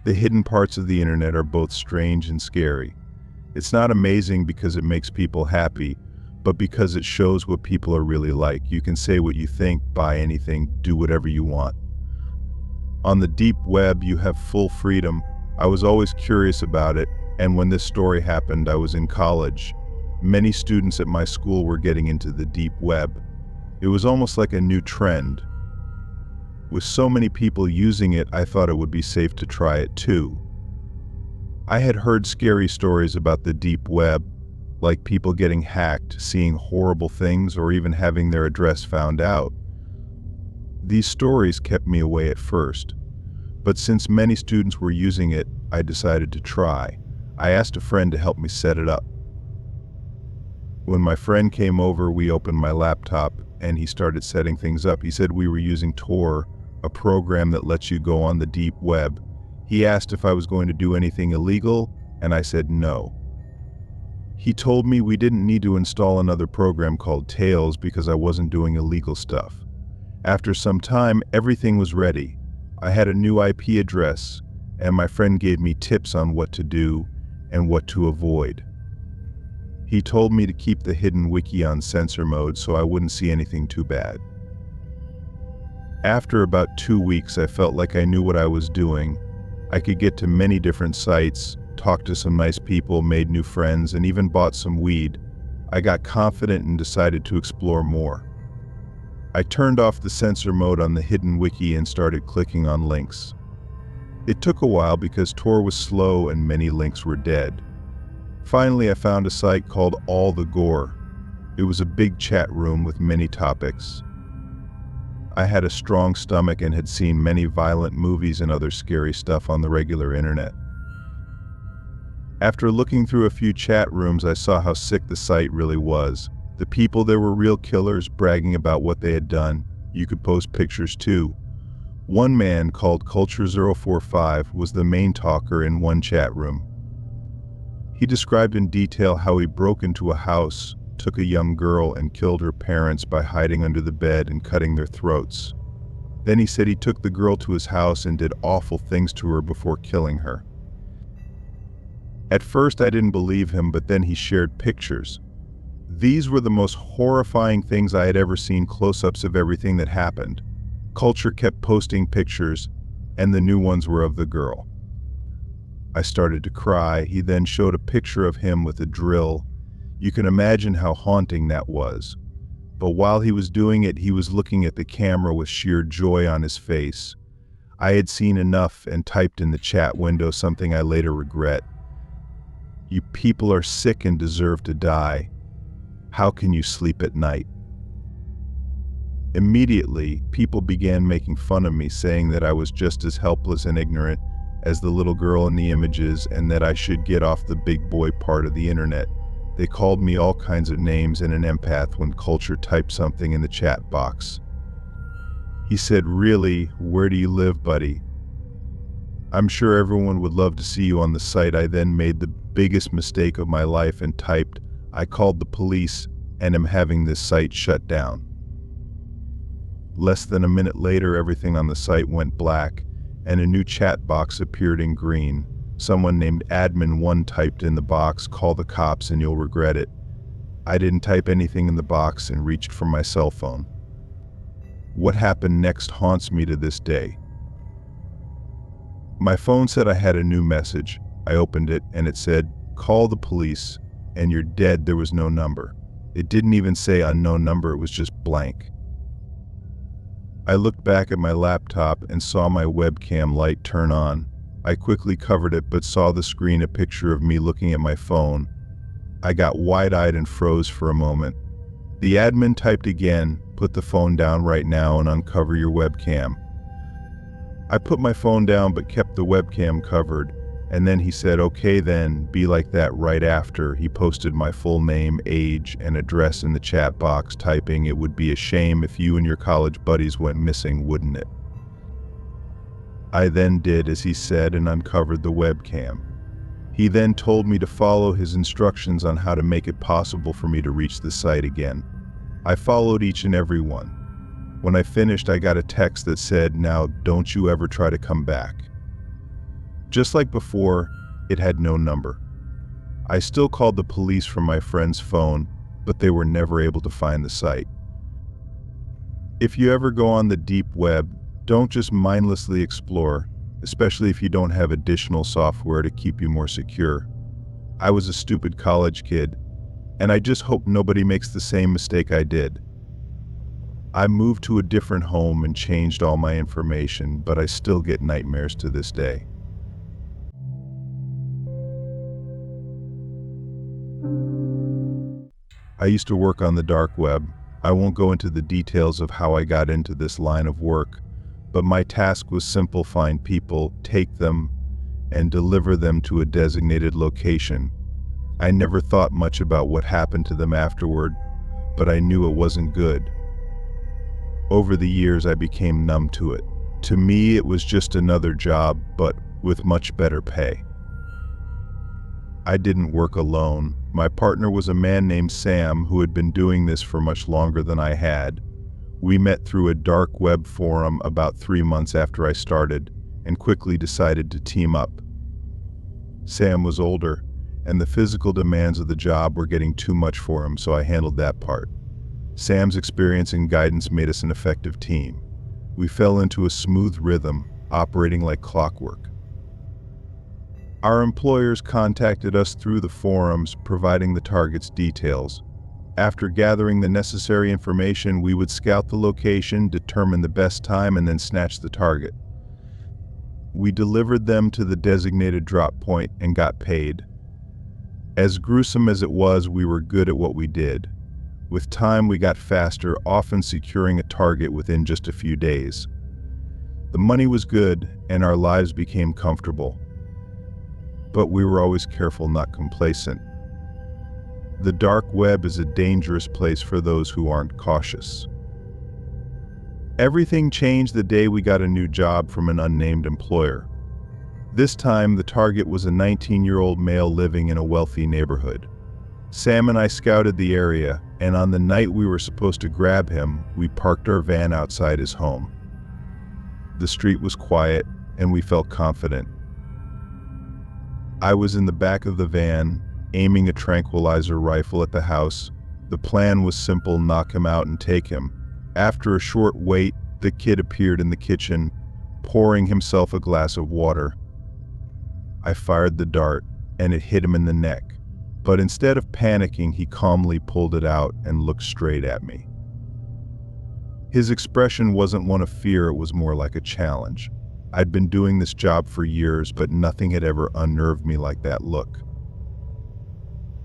The hidden parts of the internet are both strange and scary. It's not amazing because it makes people happy, but because it shows what people are really like. You can say what you think, buy anything, do whatever you want. On the deep web, you have full freedom. I was always curious about it, and when this story happened, I was in college. Many students at my school were getting into the deep web. It was almost like a new trend. With so many people using it, I thought it would be safe to try it too. I had heard scary stories about the deep web, like people getting hacked, seeing horrible things, or even having their address found out. These stories kept me away at first, but since many students were using it, I decided to try. I asked a friend to help me set it up. When my friend came over, we opened my laptop and he started setting things up. He said we were using Tor, a program that lets you go on the deep web. He asked if I was going to do anything illegal, and I said no. He told me we didn't need to install another program called Tails because I wasn't doing illegal stuff. After some time, everything was ready. I had a new IP address, and my friend gave me tips on what to do and what to avoid. He told me to keep the hidden wiki on censor mode so I wouldn't see anything too bad. After about 2 weeks, I felt like I knew what I was doing. I could get to many different sites, talked to some nice people, made new friends, and even bought some weed. I got confident and decided to explore more. I turned off the censor mode on the hidden wiki and started clicking on links. It took a while because Tor was slow and many links were dead. Finally, I found a site called All the Gore. It was a big chat room with many topics. I had a strong stomach and had seen many violent movies and other scary stuff on the regular internet. After looking through a few chat rooms, I saw how sick the site really was. The people there were real killers bragging about what they had done. You could post pictures too. One man called Culture045 was the main talker in one chat room. He described in detail how he broke into a house, took a young girl and killed her parents by hiding under the bed and cutting their throats. Then he said he took the girl to his house and did awful things to her before killing her. At first I didn't believe him, but then he shared pictures. These were the most horrifying things I had ever seen, close-ups of everything that happened. Culture kept posting pictures, and the new ones were of the girl. I started to cry. He then showed a picture of him with a drill. You can imagine how haunting that was. But while he was doing it, he was looking at the camera with sheer joy on his face. I had seen enough and typed in the chat window something I later regret. You people are sick and deserve to die. How can you sleep at night? Immediately, people began making fun of me, saying that I was just as helpless and ignorant as the little girl in the images and that I should get off the big boy part of the internet. They called me all kinds of names and an empath when Culture typed something in the chat box. He said, "Really, where do you live, buddy? I'm sure everyone would love to see you on the site." I then made the biggest mistake of my life and typed, "I called the police and am having this site shut down." Less than a minute later, everything on the site went black and a new chat box appeared in green. Someone named Admin1 typed in the box, "Call the cops and you'll regret it." I didn't type anything in the box and reached for my cell phone. What happened next haunts me to this day. My phone said I had a new message. I opened it and it said, "Call the police and you're dead." There was no number. It didn't even say unknown number, it was just blank. I looked back at my laptop and saw my webcam light turn on. I quickly covered it but saw the screen a picture of me looking at my phone. I got wide-eyed and froze for a moment. The admin typed again, "Put the phone down right now and uncover your webcam." I put my phone down but kept the webcam covered, and then he said, "Okay then, be like that." Right after, he posted my full name, age, and address in the chat box, typing, "It would be a shame if you and your college buddies went missing, wouldn't it?" I then did as he said and uncovered the webcam. He then told me to follow his instructions on how to make it possible for me to reach the site again. I followed each and every one. When I finished, I got a text that said, "Now, don't you ever try to come back." Just like before, it had no number. I still called the police from my friend's phone, but they were never able to find the site. If you ever go on the deep web, don't just mindlessly explore, especially if you don't have additional software to keep you more secure. I was a stupid college kid, and I just hope nobody makes the same mistake I did. I moved to a different home and changed all my information, but I still get nightmares to this day. I used to work on the dark web. I won't go into the details of how I got into this line of work, but my task was simple: find people, take them, and deliver them to a designated location. I never thought much about what happened to them afterward, but I knew it wasn't good. Over the years, I became numb to it. To me, it was just another job, but with much better pay. I didn't work alone. My partner was a man named Sam who had been doing this for much longer than I had. We met through a dark web forum about 3 months after I started and quickly decided to team up. Sam was older, and the physical demands of the job were getting too much for him, so I handled that part. Sam's experience and guidance made us an effective team. We fell into a smooth rhythm, operating like clockwork. Our employers contacted us through the forums, providing the target's details. After gathering the necessary information, we would scout the location, determine the best time, and then snatch the target. We delivered them to the designated drop point and got paid. As gruesome as it was, we were good at what we did. With time, we got faster, often securing a target within just a few days. The money was good, and our lives became comfortable. But we were always careful, not complacent. The dark web is a dangerous place for those who aren't cautious. Everything changed the day we got a new job from an unnamed employer. This time, the target was a 19-year-old male living in a wealthy neighborhood. Sam and I scouted the area, and on the night we were supposed to grab him, we parked our van outside his home. The street was quiet, and we felt confident. I was in the back of the van, aiming a tranquilizer rifle at the house. The plan was simple: knock him out and take him. After a short wait, the kid appeared in the kitchen, pouring himself a glass of water. I fired the dart, and it hit him in the neck. But instead of panicking, he calmly pulled it out and looked straight at me. His expression wasn't one of fear, it was more like a challenge. I'd been doing this job for years, but nothing had ever unnerved me like that look.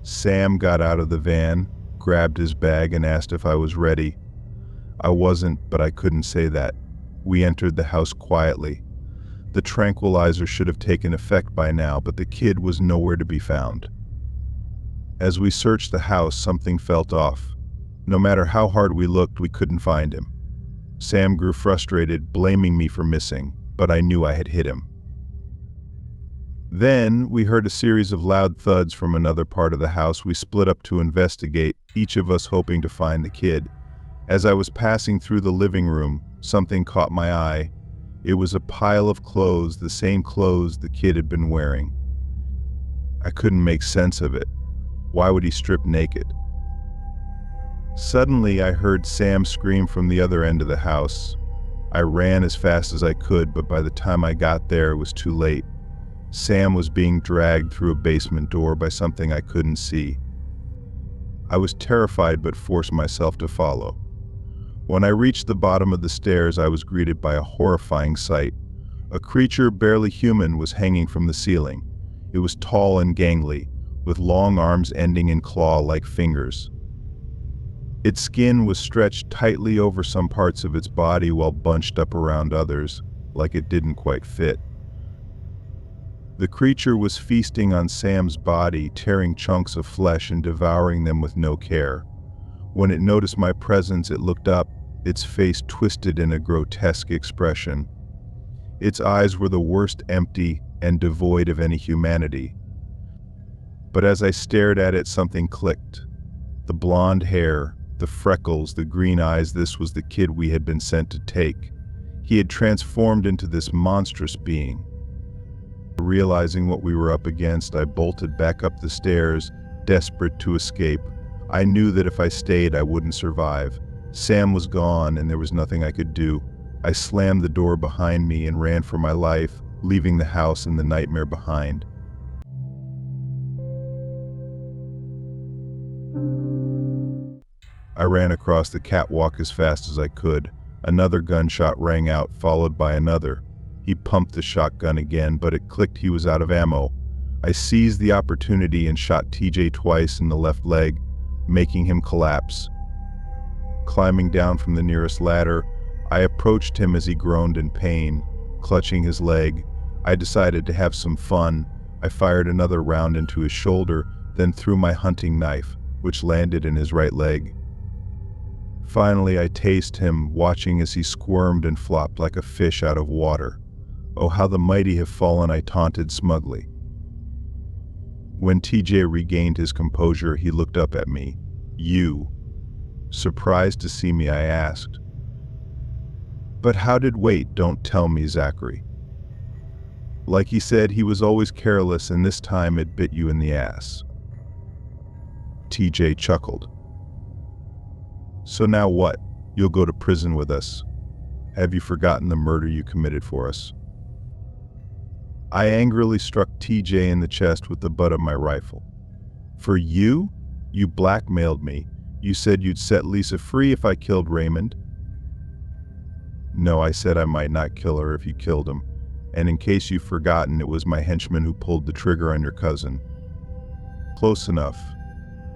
Sam got out of the van, grabbed his bag, and asked if I was ready. I wasn't, but I couldn't say that. We entered the house quietly. The tranquilizer should have taken effect by now, but the kid was nowhere to be found. As we searched the house, something felt off. No matter how hard we looked, we couldn't find him. Sam grew frustrated, blaming me for missing, but I knew I had hit him. Then we heard a series of loud thuds from another part of the house. We split up to investigate, each of us hoping to find the kid. As I was passing through the living room, something caught my eye. It was a pile of clothes, the same clothes the kid had been wearing. I couldn't make sense of it. Why would he strip naked? Suddenly, I heard Sam scream from the other end of the house. I ran as fast as I could, but by the time I got there, it was too late. Sam was being dragged through a basement door by something I couldn't see. I was terrified but forced myself to follow. When I reached the bottom of the stairs, I was greeted by a horrifying sight. A creature barely human was hanging from the ceiling. It was tall and gangly, with long arms ending in claw-like fingers. Its skin was stretched tightly over some parts of its body while bunched up around others, like it didn't quite fit. The creature was feasting on Sam's body, tearing chunks of flesh and devouring them with no care. When it noticed my presence, it looked up, its face twisted in a grotesque expression. Its eyes were the worst, empty and devoid of any humanity. But as I stared at it, something clicked. The blonde hair, The freckles, the green eyes, this was the kid we had been sent to take. He had transformed into this monstrous being. Realizing what we were up against, I bolted back up the stairs, desperate to escape. I knew that if I stayed, I wouldn't survive. Sam was gone, and there was nothing I could do. I slammed the door behind me and ran for my life, leaving the house and the nightmare behind. I ran across the catwalk as fast as I could. Another gunshot rang out, followed by another. He pumped the shotgun again, but it clicked he was out of ammo. I seized the opportunity and shot TJ twice in the left leg, making him collapse. Climbing down from the nearest ladder, I approached him as he groaned in pain, clutching his leg. I decided to have some fun. I fired another round into his shoulder, then threw my hunting knife, which landed in his right leg. Finally, I tased him, watching as he squirmed and flopped like a fish out of water. Oh, how the mighty have fallen, I taunted smugly. When TJ regained his composure, he looked up at me. You. Surprised to see me, I asked. But how did wait? Don't tell me, Zachary. Like he said, he was always careless, and this time it bit you in the ass. TJ chuckled. So now what? You'll go to prison with us. Have you forgotten the murder you committed for us? I angrily struck TJ in the chest with the butt of my rifle. For you? You blackmailed me. You said you'd set Lisa free if I killed Raymond. No, I said I might not kill her if you killed him. And in case you've forgotten, it was my henchman who pulled the trigger on your cousin. Close enough.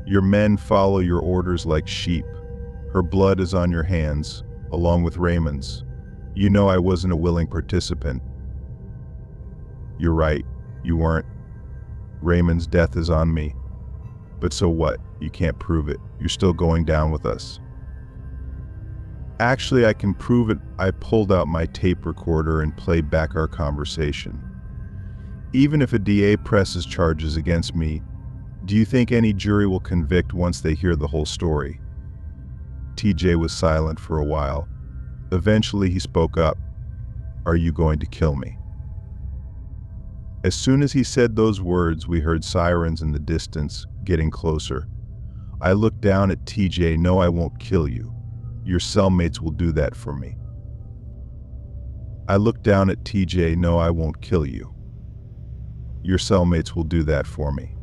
Your men follow your orders like sheep. Her blood is on your hands, along with Raymond's. You know I wasn't a willing participant. You're right, you weren't. Raymond's death is on me. But so what? You can't prove it. You're still going down with us. Actually, I can prove it. I pulled out my tape recorder and played back our conversation. Even if a DA presses charges against me, do you think any jury will convict once they hear the whole story? TJ was silent for a while. Eventually he spoke up. Are you going to kill me? As soon as he said those words, we heard sirens in the distance, getting closer. I looked down at TJ. No, I won't kill you. Your cellmates will do that for me. I looked down at TJ. No, I won't kill you. Your cellmates will do that for me.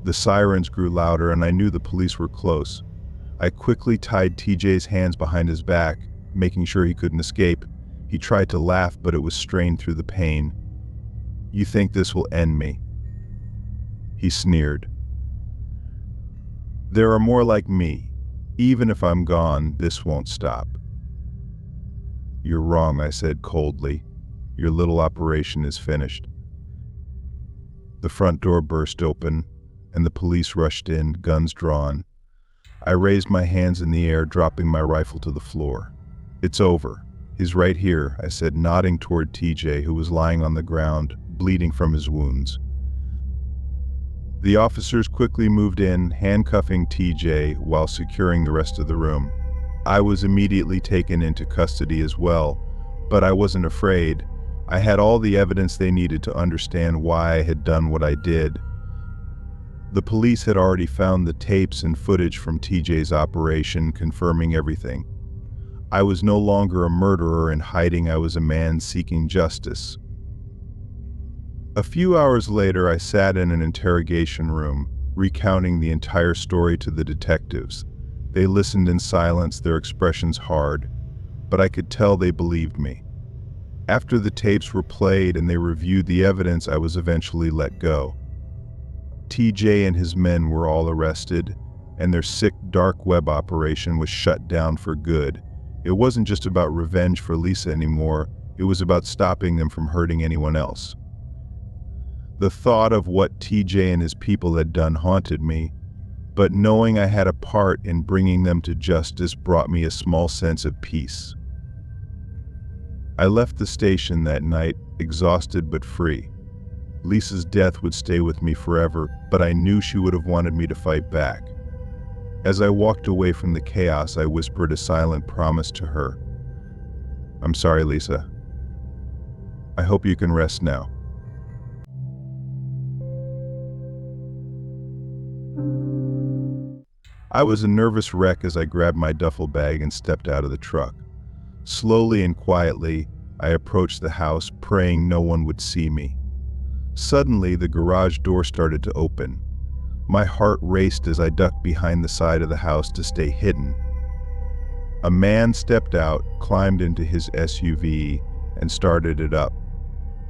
The sirens grew louder, and I knew the police were close. I quickly tied TJ's hands behind his back, making sure he couldn't escape. He tried to laugh, but it was strained through the pain. You think this will end me? He sneered. There are more like me. Even if I'm gone, this won't stop. You're wrong, I said coldly. Your little operation is finished. The front door burst open, and the police rushed in, guns drawn. I raised my hands in the air, dropping my rifle to the floor. It's over. He's right here, I said, nodding toward TJ, who was lying on the ground, bleeding from his wounds. The officers quickly moved in, handcuffing TJ while securing the rest of the room. I was immediately taken into custody as well, but I wasn't afraid. I had all the evidence they needed to understand why I had done what I did. The police had already found the tapes and footage from TJ's operation, confirming everything. I was no longer a murderer in hiding. I was a man seeking justice. A few hours later, I sat in an interrogation room, recounting the entire story to the detectives. They listened in silence, their expressions hard, but I could tell they believed me. After the tapes were played and they reviewed the evidence, I was eventually let go. TJ and his men were all arrested, and their sick dark web operation was shut down for good. It wasn't just about revenge for Lisa anymore, it was about stopping them from hurting anyone else. The thought of what TJ and his people had done haunted me, but knowing I had a part in bringing them to justice brought me a small sense of peace. I left the station that night, exhausted but free. Lisa's death would stay with me forever, but I knew she would have wanted me to fight back. As I walked away from the chaos, I whispered a silent promise to her. I'm sorry, Lisa. I hope you can rest now. I was a nervous wreck as I grabbed my duffel bag and stepped out of the truck. Slowly and quietly, I approached the house, praying no one would see me. Suddenly, the garage door started to open. My heart raced as I ducked behind the side of the house to stay hidden. A man stepped out, climbed into his SUV, and started it up.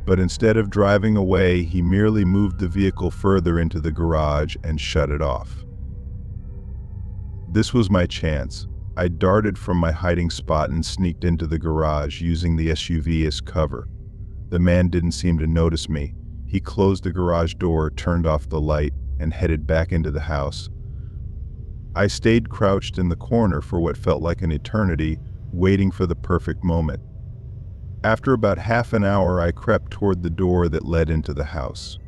But instead of driving away, he merely moved the vehicle further into the garage and shut it off. This was my chance. I darted from my hiding spot and sneaked into the garage, using the SUV as cover. The man didn't seem to notice me. He closed the garage door, turned off the light, and headed back into the house. I stayed crouched in the corner for what felt like an eternity, waiting for the perfect moment. After about half an hour, I crept toward the door that led into the house.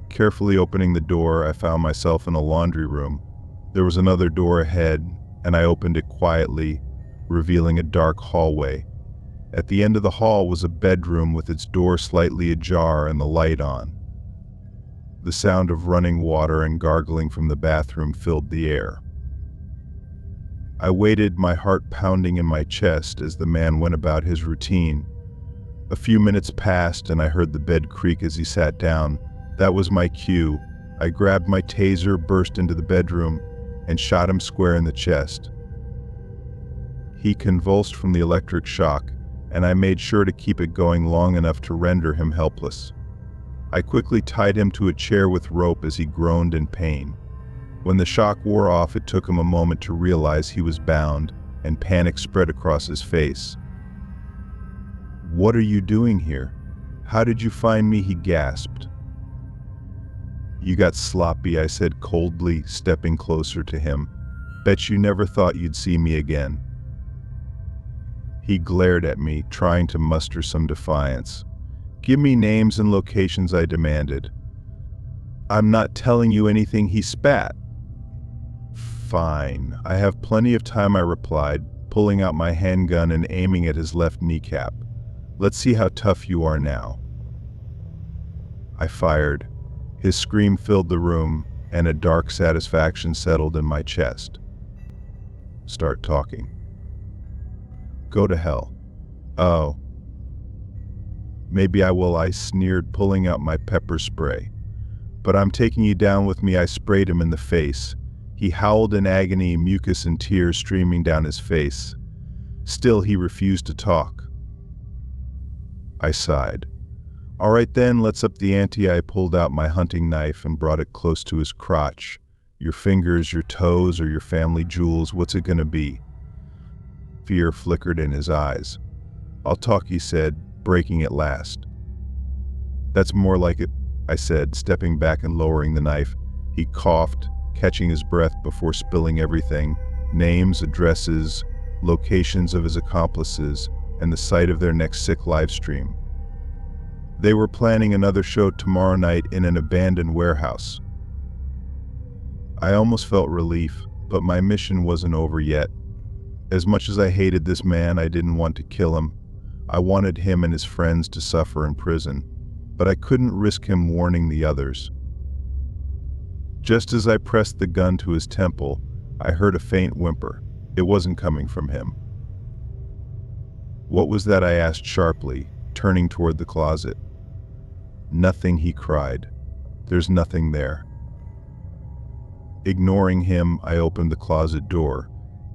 Carefully opening the door, I found myself in a laundry room. There was another door ahead, and I opened it quietly, revealing a dark hallway. At the end of the hall was a bedroom with its door slightly ajar and the light on. The sound of running water and gargling from the bathroom filled the air. I waited, my heart pounding in my chest as the man went about his routine. A few minutes passed and I heard the bed creak as he sat down. That was my cue. I grabbed my taser, burst into the bedroom, and shot him square in the chest. He convulsed from the electric shock, and I made sure to keep it going long enough to render him helpless. I quickly tied him to a chair with rope as he groaned in pain. When the shock wore off, it took him a moment to realize he was bound, and panic spread across his face. "What are you doing here? How did you find me?" he gasped. "You got sloppy," I said coldly, stepping closer to him. "Bet you never thought you'd see me again." He glared at me, trying to muster some defiance. "Give me names and locations," I demanded. "I'm not telling you anything," he spat. "Fine. I have plenty of time," I replied, pulling out my handgun and aiming at his left kneecap. "Let's see how tough you are now." I fired. His scream filled the room, and a dark satisfaction settled in my chest. "Start talking." "Go to hell." "Oh. Maybe I will," I sneered, pulling out my pepper spray. "But I'm taking you down with me." I sprayed him in the face. He howled in agony, mucus and tears streaming down his face. Still, he refused to talk. I sighed. "All right then, let's up the ante." I pulled out my hunting knife and brought it close to his crotch. "Your fingers, your toes, or your family jewels, what's it gonna be?" Fear flickered in his eyes. "I'll talk," he said, breaking at last. "That's more like it," I said, stepping back and lowering the knife. He coughed, catching his breath before spilling everything: names, addresses, locations of his accomplices, and the site of their next sick live stream. They were planning another show tomorrow night in an abandoned warehouse. I almost felt relief, but my mission wasn't over yet. As much as I hated this man, I didn't want to kill him. I wanted him and his friends to suffer in prison, but I couldn't risk him warning the others. Just as I pressed the gun to his temple, I heard a faint whimper. It wasn't coming from him. "What was that?" I asked sharply, turning toward the closet. "Nothing," he cried. "There's nothing there." Ignoring him, I opened the closet door.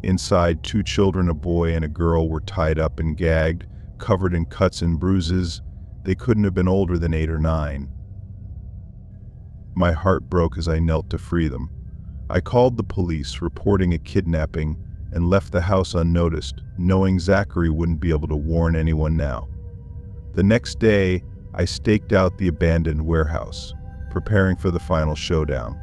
Inside, 2 children, a boy and a girl, were tied up and gagged, covered in cuts and bruises. They couldn't have been older than 8 or 9. My heart broke as I knelt to free them. I called the police, reporting a kidnapping, and left the house unnoticed, knowing Zachary wouldn't be able to warn anyone now. The next day, I staked out the abandoned warehouse, preparing for the final showdown.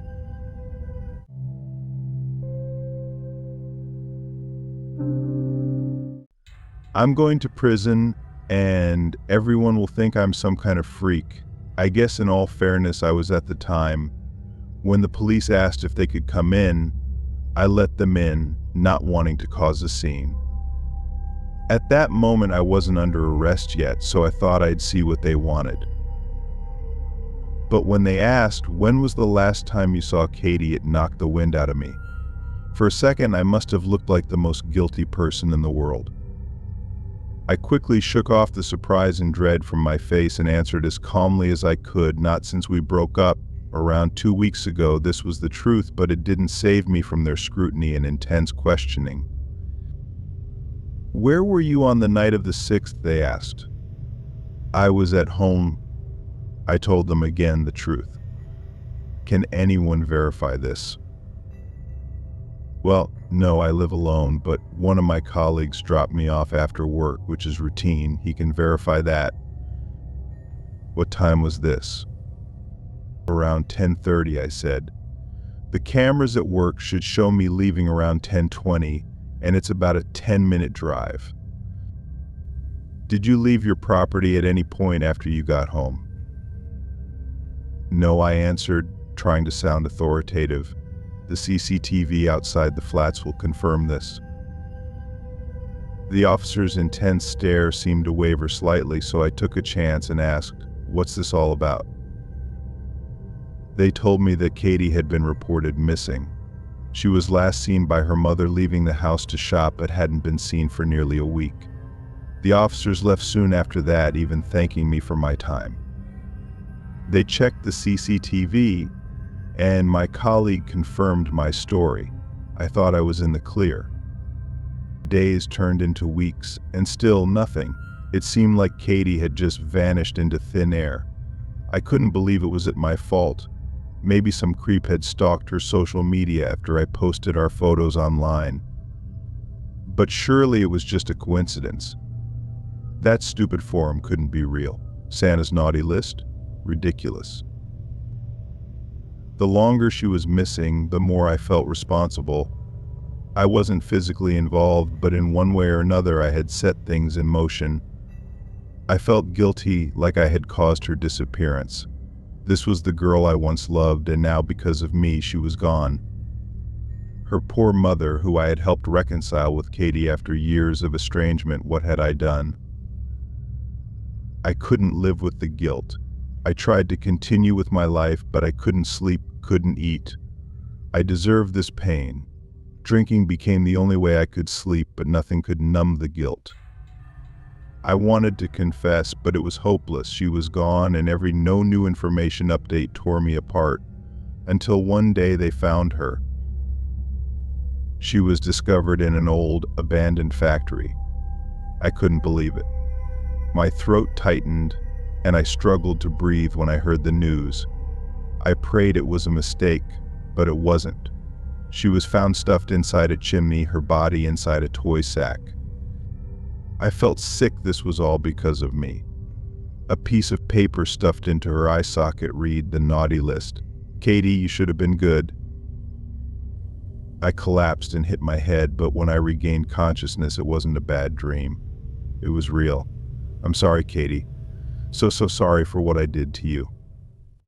I'm going to prison, and everyone will think I'm some kind of freak. I guess in all fairness, I was at the time. When the police asked if they could come in, I let them in, not wanting to cause a scene. At that moment, I wasn't under arrest yet, so I thought I'd see what they wanted. But when they asked, "When was the last time you saw Katie?" it knocked the wind out of me. For a second, I must have looked like the most guilty person in the world. I quickly shook off the surprise and dread from my face and answered as calmly as I could, "Not since we broke up around 2 weeks ago." This was the truth, but it didn't save me from their scrutiny and intense questioning. "Where were you on the night of the 6th?" they asked. "I was at home." I told them again the truth. "Can anyone verify this?" "Well, no, I live alone, but one of my colleagues dropped me off after work, which is routine. He can verify that." "What time was this?" "Around 10:30, I said. "The cameras at work should show me leaving around 10:20, and it's about a 10-minute drive." "Did you leave your property at any point after you got home?" "No," I answered, trying to sound authoritative. "The CCTV outside the flats will confirm this." The officer's intense stare seemed to waver slightly, so I took a chance and asked, "What's this all about?" They told me that Katie had been reported missing. She was last seen by her mother leaving the house to shop, but hadn't been seen for nearly a week. The officers left soon after that, even thanking me for my time. They checked the CCTV, and my colleague confirmed my story. I thought I was in the clear. Days turned into weeks, and still nothing. It seemed like Katie had just vanished into thin air. I couldn't believe it was my fault. Maybe some creep had stalked her social media after I posted our photos online. But surely it was just a coincidence. That stupid forum couldn't be real. Santa's naughty list? Ridiculous. The longer she was missing, the more I felt responsible. I wasn't physically involved, but in one way or another I had set things in motion. I felt guilty, like I had caused her disappearance. This was the girl I once loved, and now because of me she was gone. Her poor mother, who I had helped reconcile with Katie after years of estrangement, what had I done? I couldn't live with the guilt. I tried to continue with my life, but I couldn't sleep, couldn't eat. I deserved this pain. Drinking became the only way I could sleep, but nothing could numb the guilt. I wanted to confess, but it was hopeless. She was gone, and every no new information update tore me apart, until one day they found her. She was discovered in an old, abandoned factory. I couldn't believe it. My throat tightened, and I struggled to breathe when I heard the news. I prayed it was a mistake, but it wasn't. She was found stuffed inside a chimney, her body inside a toy sack. I felt sick. This was all because of me. A piece of paper stuffed into her eye socket read, "The naughty list. Katie, you should have been good." I collapsed and hit my head, but when I regained consciousness, it wasn't a bad dream. It was real. "I'm sorry, Katie. So sorry for what I did to you."